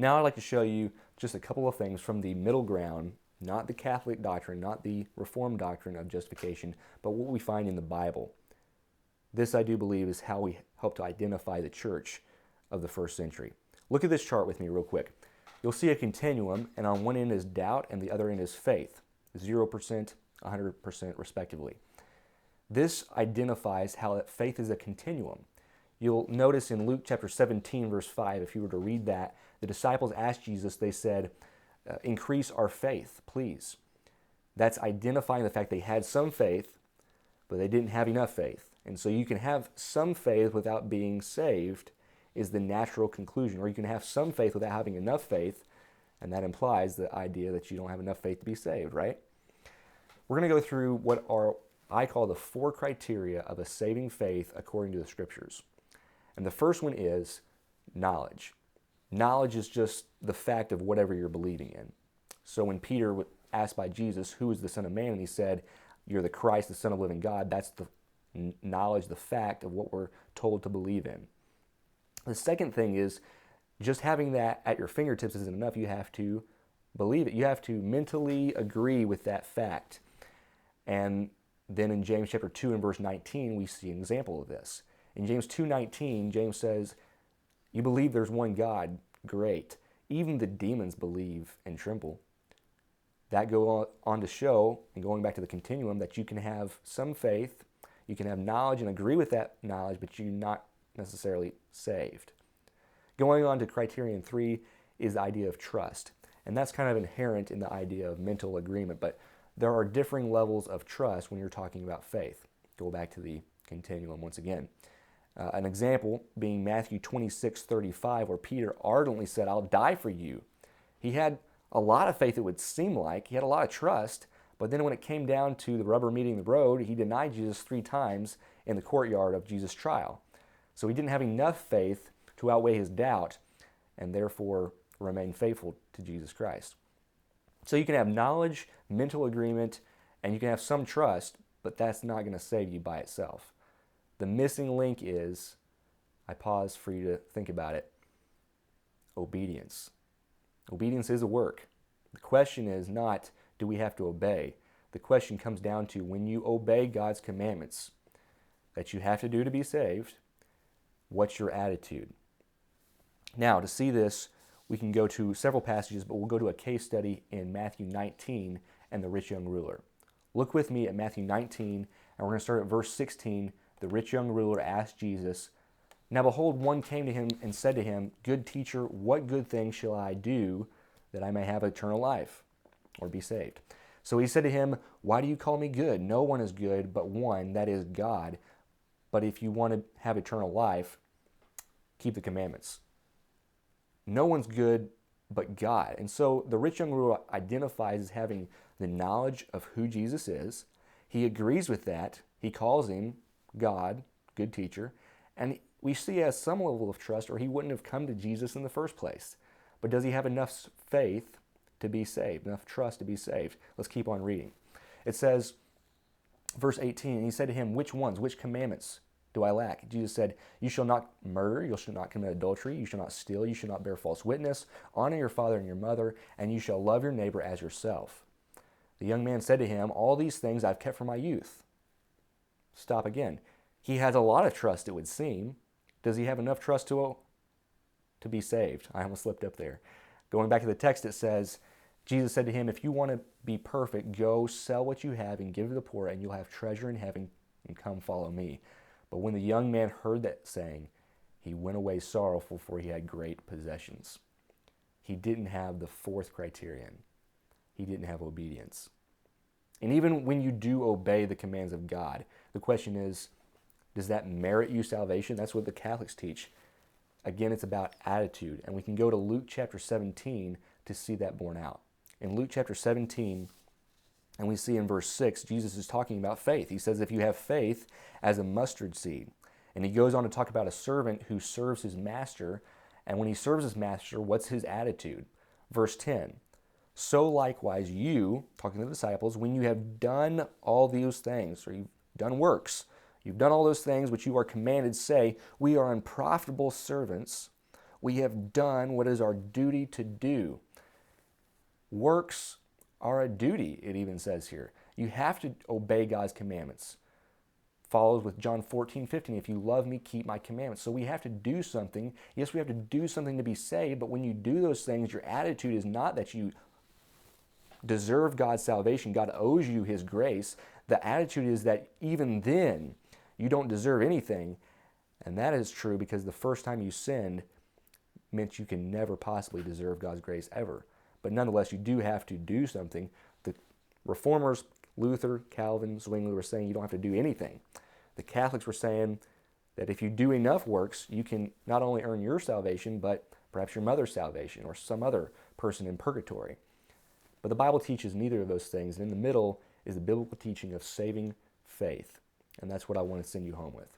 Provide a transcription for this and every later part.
Now I'd like to show you just a couple of things from the middle ground, not the Catholic doctrine, not the Reformed doctrine of justification, but what we find in the Bible. This, I do believe, is how we help to identify the church of the first century. Look at this chart with me real quick. You'll see a continuum, and on one end is doubt and the other end is faith, 0%, 100% respectively. This identifies how that faith is a continuum. You'll notice in Luke chapter 17, verse 5, if you were to read that, the disciples asked Jesus, they said, increase our faith, please. That's identifying the fact they had some faith, but they didn't have enough faith. And so you can have some faith without being saved is the natural conclusion. Or you can have some faith without having enough faith, and that implies the idea that you don't have enough faith to be saved, right? We're going to go through what I call the 4 criteria of a saving faith according to the Scriptures. And the first one is knowledge. Knowledge is just the fact of whatever you're believing in. So when Peter was asked by Jesus, who is the Son of Man? And he said, you're the Christ, the Son of the living God. That's the knowledge, the fact of what we're told to believe in. The second thing is just having that at your fingertips isn't enough. You have to believe it. You have to mentally agree with that fact. And then in James chapter 2 and verse 19, we see an example of this. In James 2:19, James says, you believe there's one God, great. Even the demons believe and tremble. That goes on to show, and going back to the continuum, that you can have some faith, you can have knowledge and agree with that knowledge, but you're not necessarily saved. Going on to criterion 3 is the idea of trust. And that's kind of inherent in the idea of mental agreement, but there are differing levels of trust when you're talking about faith. Go back to the continuum once again. An example being Matthew 26:35, where Peter ardently said, I'll die for you. He had a lot of faith, it would seem like. He had a lot of trust, but then when it came down to the rubber meeting the road, he denied Jesus 3 times in the courtyard of Jesus' trial. So he didn't have enough faith to outweigh his doubt and therefore remain faithful to Jesus Christ. So you can have knowledge, mental agreement, and you can have some trust, but that's not going to save you by itself. The missing link is, I pause for you to think about it, obedience. Obedience is a work. The question is not, do we have to obey? The question comes down to, when you obey God's commandments that you have to do to be saved, what's your attitude? Now, to see this, we can go to several passages, but we'll go to a case study in Matthew 19 and the rich young ruler. Look with me at Matthew 19, and we're going to start at verse 16. The rich young ruler asked Jesus, now behold, one came to him and said to him, good teacher, what good thing shall I do that I may have eternal life or be saved? So he said to him, why do you call me good? No one is good but one, that is God. But if you want to have eternal life, keep the commandments. No one's good but God. And so the rich young ruler identifies as having the knowledge of who Jesus is. He agrees with that. He calls him God, good teacher. And we see he has some level of trust, or he wouldn't have come to Jesus in the first place. But does he have enough faith to be saved, enough trust to be saved? Let's keep on reading. It says, verse 18, and he said to him, which ones, which commandments do I lack? Jesus said, you shall not murder, you shall not commit adultery, you shall not steal, you shall not bear false witness, honor your father and your mother, and you shall love your neighbor as yourself. The young man said to him, all these things I've kept from my youth. Stop again. He has a lot of trust, it would seem. Does he have enough trust to be saved? I almost slipped up there. Going back to the text, it says, Jesus said to him, if you want to be perfect, go sell what you have and give to the poor, and you'll have treasure in heaven, and come follow me. But when the young man heard that saying, he went away sorrowful, for he had great possessions. He didn't have the 4th criterion. He didn't have obedience. And even when you do obey the commands of God, the question is, does that merit you salvation? That's what the Catholics teach. Again, it's about attitude. And we can go to Luke chapter 17 to see that borne out. In Luke chapter 17, and we see in verse 6, Jesus is talking about faith. He says, if you have faith as a mustard seed. And he goes on to talk about a servant who serves his master. And when he serves his master, what's his attitude? Verse 10, so likewise you, talking to the disciples, when you have done all these things, or you've done works, you've done all those things which you are commanded, say, we are unprofitable servants. We have done what is our duty to do. Works are a duty, it even says here. You have to obey God's commandments. Follows with John 14:15, if you love me, keep my commandments. So we have to do something. Yes, we have to do something to be saved, but when you do those things, your attitude is not that you deserve God's salvation. God owes you his grace. The attitude is that even then, you don't deserve anything. And that is true because the first time you sinned meant you can never possibly deserve God's grace ever. But nonetheless, you do have to do something. The Reformers, Luther, Calvin, Zwingli were saying you don't have to do anything. The Catholics were saying that if you do enough works, you can not only earn your salvation, but perhaps your mother's salvation or some other person in purgatory. But the Bible teaches neither of those things. And in the middle is the biblical teaching of saving faith. And that's what I want to send you home with.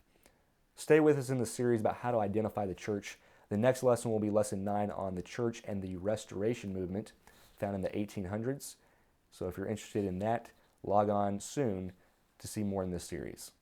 Stay with us in the series about how to identify the church. The next lesson will be lesson 9 on the church and the Restoration movement found in the 1800s. So if you're interested in that, log on soon to see more in this series.